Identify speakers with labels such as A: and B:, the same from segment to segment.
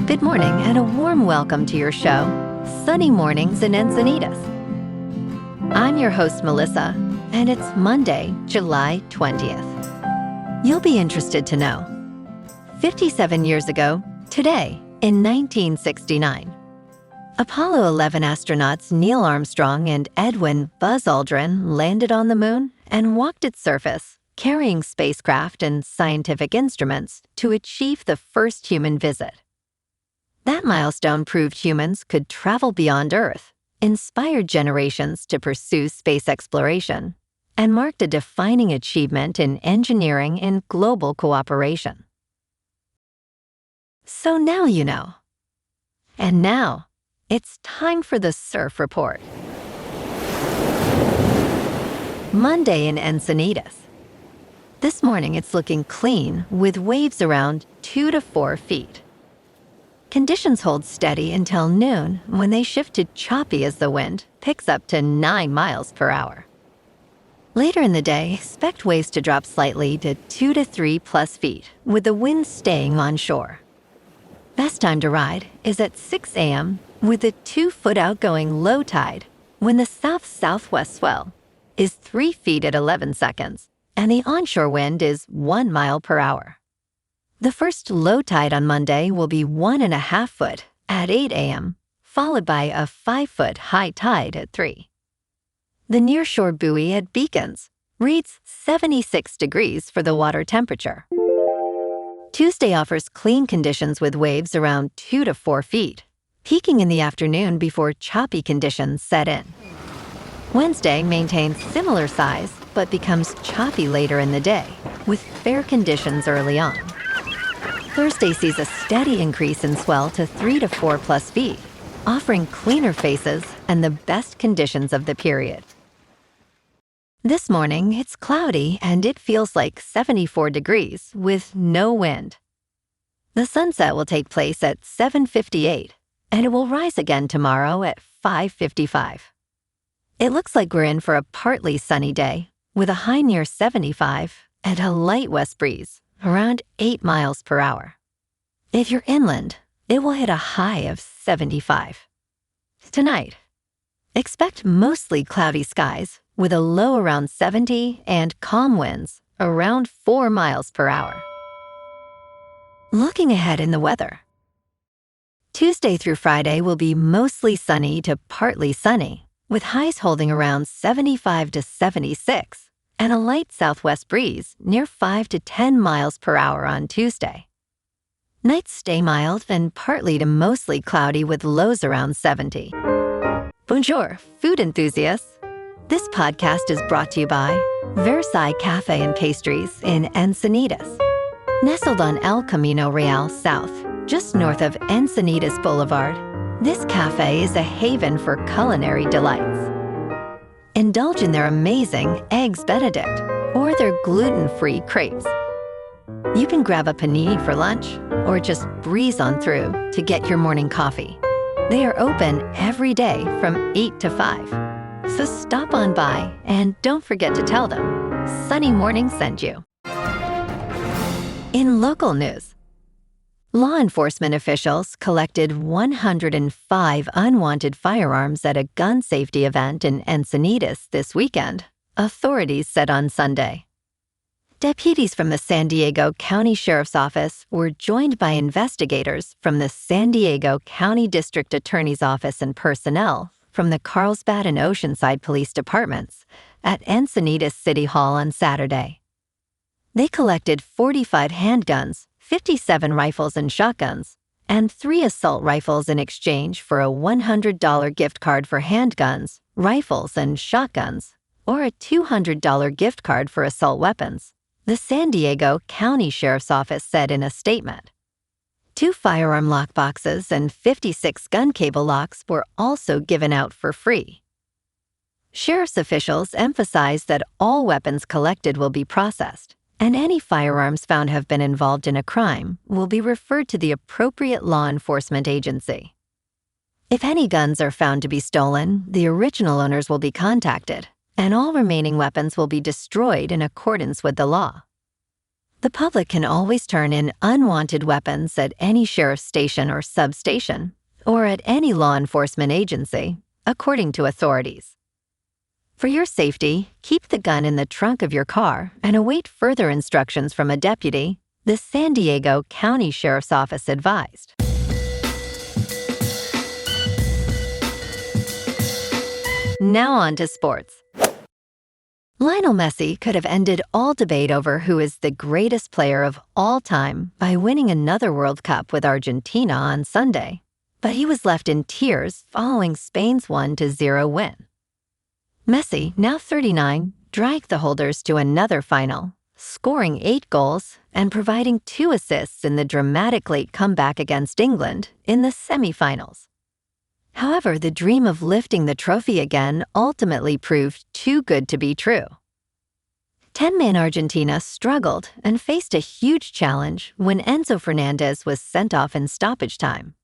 A: Good morning and a warm welcome to your show, Sunny Mornings in Encinitas. I'm your host, Melissa, and it's Monday, July 20th. You'll be interested to know, 57 years ago, today, in 1969, Apollo 11 astronauts Neil Armstrong and Edwin Buzz Aldrin landed on the moon and walked its surface, carrying spacecraft and scientific instruments to achieve the first human visit. That milestone proved humans could travel beyond Earth, inspired generations to pursue space exploration, and marked a defining achievement in engineering and global cooperation. So now you know. And now, it's time for the Surf Report. Monday in Encinitas. This morning it's looking clean with waves around 2 to 4 feet. Conditions hold steady until noon when they shift to choppy as the wind picks up to 9 miles per hour. Later in the day, expect waves to drop slightly to 2 to 3 plus feet with the wind staying on shore. Best time to ride is at 6 a.m. with a 2-foot outgoing low tide when the south-southwest swell is 3 feet at 11 seconds and the onshore wind is 1 mile per hour. The first low tide on Monday will be 1.5 foot at 8 a.m., followed by a 5-foot high tide at 3. The nearshore buoy at Beacons reads 76 degrees for the water temperature. Tuesday offers clean conditions with waves around 2 to 4 feet, peaking in the afternoon before choppy conditions set in. Wednesday maintains similar size but becomes choppy later in the day, with fair conditions early on. Thursday sees a steady increase in swell to 3 to 4 plus feet, offering cleaner faces and the best conditions of the period. This morning, it's cloudy and it feels like 74 degrees with no wind. The sunset will take place at 7:58, and it will rise again tomorrow at 5:55. It looks like we're in for a partly sunny day, with a high near 75 and a light west breeze, around 8 miles per hour. If you're inland, it will hit a high of 75. Tonight, expect mostly cloudy skies with a low around 70 and calm winds around 4 miles per hour. Looking ahead in the weather. Tuesday through Friday will be mostly sunny to partly sunny, with highs holding around 75 to 76 and a light southwest breeze near 5 to 10 miles per hour on Tuesday. Nights stay mild and partly to mostly cloudy with lows around 70. Bonjour, food enthusiasts. This podcast is brought to you by Versailles Cafe and Pastries in Encinitas. Nestled on El Camino Real South, just north of Encinitas Boulevard, this cafe is a haven for culinary delights. Indulge in their amazing Eggs Benedict or their gluten-free crepes. You can grab a panini for lunch or just breeze on through to get your morning coffee. They are open every day from 8 to 5. So stop on by and don't forget to tell them Sunny Morning sent you. In local news, law enforcement officials collected 105 unwanted firearms at a gun safety event in Encinitas this weekend, authorities said on Sunday. Deputies from the San Diego County Sheriff's Office were joined by investigators from the San Diego County District Attorney's Office and personnel from the Carlsbad and Oceanside Police Departments at Encinitas City Hall on Saturday. They collected 45 handguns, 57 rifles and shotguns, and 3 assault rifles in exchange for a $100 gift card for handguns, rifles, and shotguns, or a $200 gift card for assault weapons, the San Diego County Sheriff's Office said in a statement. 2 firearm lockboxes and 56 gun cable locks were also given out for free. Sheriff's officials emphasized that all weapons collected will be processed, and any firearms found have been involved in a crime will be referred to the appropriate law enforcement agency. If any guns are found to be stolen, the original owners will be contacted, and all remaining weapons will be destroyed in accordance with the law. The public can always turn in unwanted weapons at any sheriff's station or substation, or at any law enforcement agency, according to authorities. For your safety, keep the gun in the trunk of your car and await further instructions from a deputy, the San Diego County Sheriff's Office advised. Now on to sports. Lionel Messi could have ended all debate over who is the greatest player of all time by winning another World Cup with Argentina on Sunday, but he was left in tears following Spain's 1-0 win. Messi, now 39, dragged the holders to another final, scoring 8 goals and providing 2 assists in the dramatic late comeback against England in the semifinals. However, the dream of lifting the trophy again ultimately proved too good to be true. 10-man Argentina struggled and faced a huge challenge when Enzo Fernandez was sent off in stoppage time.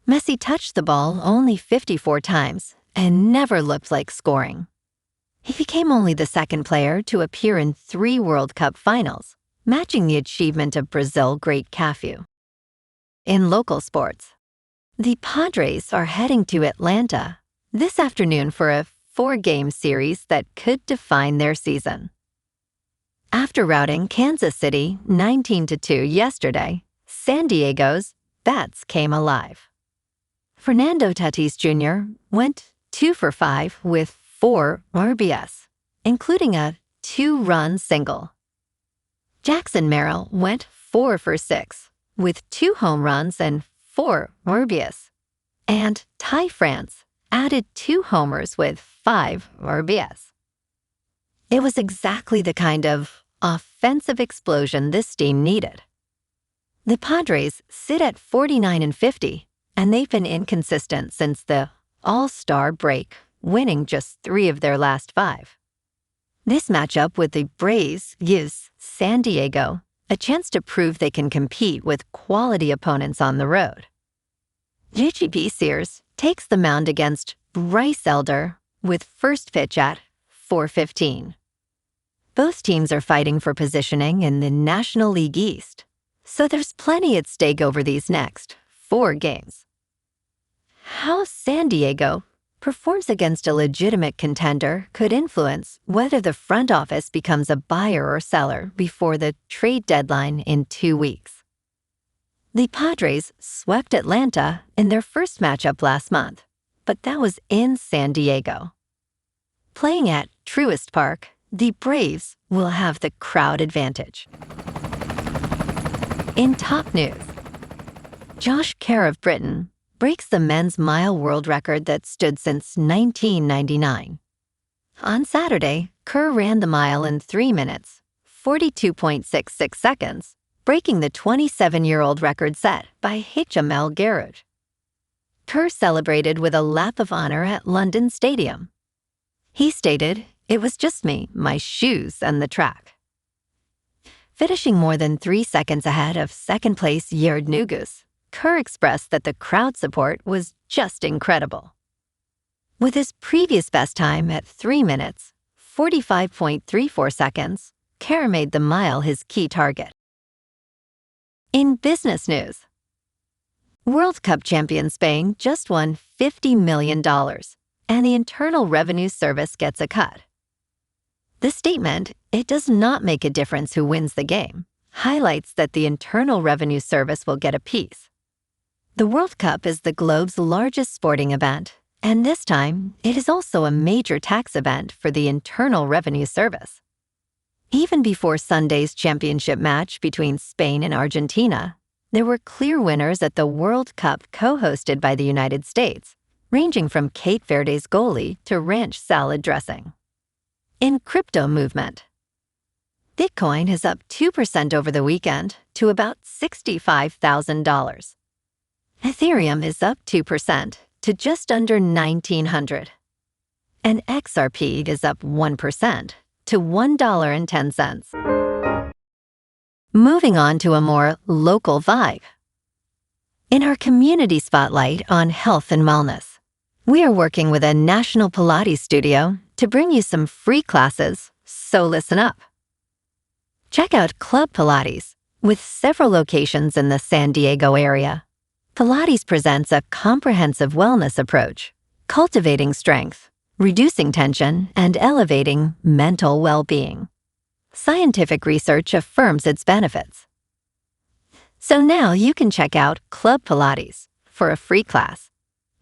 A: Messi touched the ball only 54 times and never looked like scoring. He became only the second player to appear in 3 World Cup finals, matching the achievement of Brazil great Cafu. In local sports, the Padres are heading to Atlanta this afternoon for a 4-game series that could define their season. After routing Kansas City 19-2 yesterday, San Diego's bats came alive. Fernando Tatis Jr. went 2 for 5 with 4 RBS, including a 2-run single. Jackson Merrill went 4 for 6 with 2 home runs and 4 RBS, and Ty France added 2 homers with 5 RBS. It was exactly the kind of offensive explosion this team needed. The Padres sit at 49-50, and they've been inconsistent since the All-Star break, winning just 3 of their last 5. This matchup with the Braves gives San Diego a chance to prove they can compete with quality opponents on the road. JGP Sears takes the mound against Bryce Elder with first pitch at 4:15. Both teams are fighting for positioning in the National League East, so there's plenty at stake over these next 4 games. How San Diego performs against a legitimate contender could influence whether the front office becomes a buyer or seller before the trade deadline in 2 weeks. The Padres swept Atlanta in their first matchup last month, but that was in San Diego. Playing at Truist Park, the Braves will have the crowd advantage. In top news, Josh Kerr of Britain breaks the men's mile world record that stood since 1999. On Saturday, Kerr ran the mile in 3 minutes, 42.66 seconds, breaking the 27-year-old record set by Hichamel Garud. Kerr celebrated with a lap of honor at London Stadium. He stated, "It was just me, my shoes, and the track." Finishing more than 3 seconds ahead of second-place Yared Nugus, Kerr expressed that the crowd support was just incredible. With his previous best time at 3 minutes, 45.34 seconds, Kerr made the mile his key target. In business news, World Cup champion Spain just won $50 million, and the Internal Revenue Service gets a cut. The statement, "It does not make a difference who wins the game," highlights that the Internal Revenue Service will get a piece. The World Cup is the globe's largest sporting event, and this time, it is also a major tax event for the Internal Revenue Service. Even before Sunday's championship match between Spain and Argentina, there were clear winners at the World Cup co-hosted by the United States, ranging from Cape Verde's goalie to ranch salad dressing. In crypto movement, Bitcoin is up 2% over the weekend to about $65,000. Ethereum is up 2% to just under $1,900. And XRP is up 1% to $1.10. Moving on to a more local vibe. In our community spotlight on health and wellness, we are working with a national Pilates studio to bring you some free classes, so listen up. Check out Club Pilates, with several locations in the San Diego area. Pilates presents a comprehensive wellness approach, cultivating strength, reducing tension, and elevating mental well-being. Scientific research affirms its benefits. So now you can check out Club Pilates for a free class,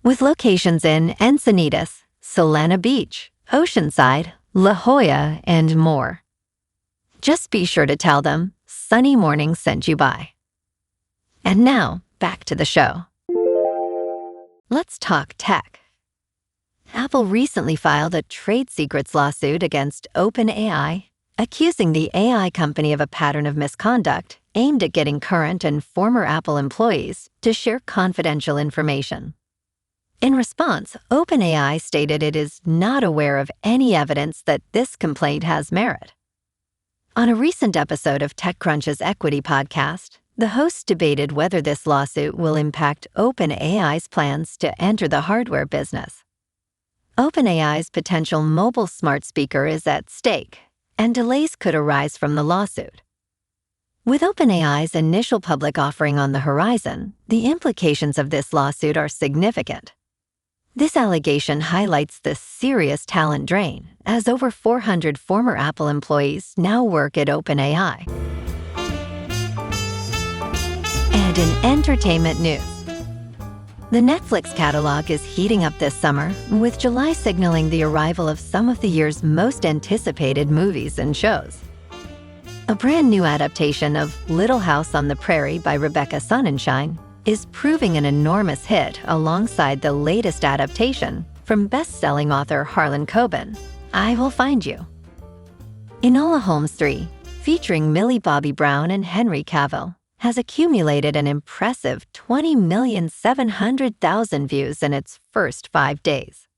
A: with locations in Encinitas, Solana Beach, Oceanside, La Jolla, and more. Just be sure to tell them Sunny Morning sent you by. And now, back to the show. Let's talk tech. Apple recently filed a trade secrets lawsuit against OpenAI, accusing the AI company of a pattern of misconduct aimed at getting current and former Apple employees to share confidential information. In response, OpenAI stated it is not aware of any evidence that this complaint has merit. On a recent episode of TechCrunch's Equity podcast, the host debated whether this lawsuit will impact OpenAI's plans to enter the hardware business. OpenAI's potential mobile smart speaker is at stake, and delays could arise from the lawsuit. With OpenAI's initial public offering on the horizon, the implications of this lawsuit are significant. This allegation highlights the serious talent drain, as over 400 former Apple employees now work at OpenAI. And in entertainment news, the Netflix catalog is heating up this summer, with July signaling the arrival of some of the year's most anticipated movies and shows. A brand new adaptation of Little House on the Prairie by Rebecca Sonnenschein is proving an enormous hit alongside the latest adaptation from best-selling author Harlan Coben, I Will Find You. Enola Holmes 3, featuring Millie Bobby Brown and Henry Cavill, has accumulated an impressive 20,700,000 views in its first 5 days.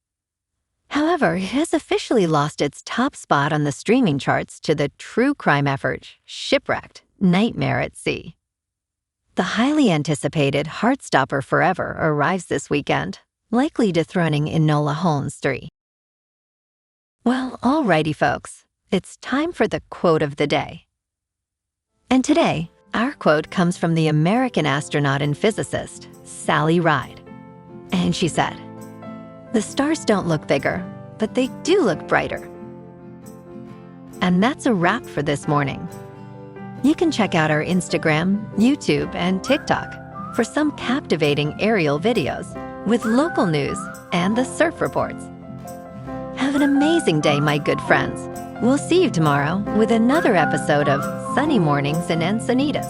A: However, it has officially lost its top spot on the streaming charts to the true crime effort Shipwrecked: Nightmare at Sea. The highly anticipated Heartstopper Forever arrives this weekend, likely dethroning Enola Holmes 3. Well, alrighty folks, it's time for the quote of the day. And today, our quote comes from the American astronaut and physicist, Sally Ride. And she said, "The stars don't look bigger, but they do look brighter." And that's a wrap for this morning. You can check out our Instagram, YouTube, and TikTok for some captivating aerial videos with local news and the surf reports. Have an amazing day, my good friends. We'll see you tomorrow with another episode of Sunny Mornings in Encinitas.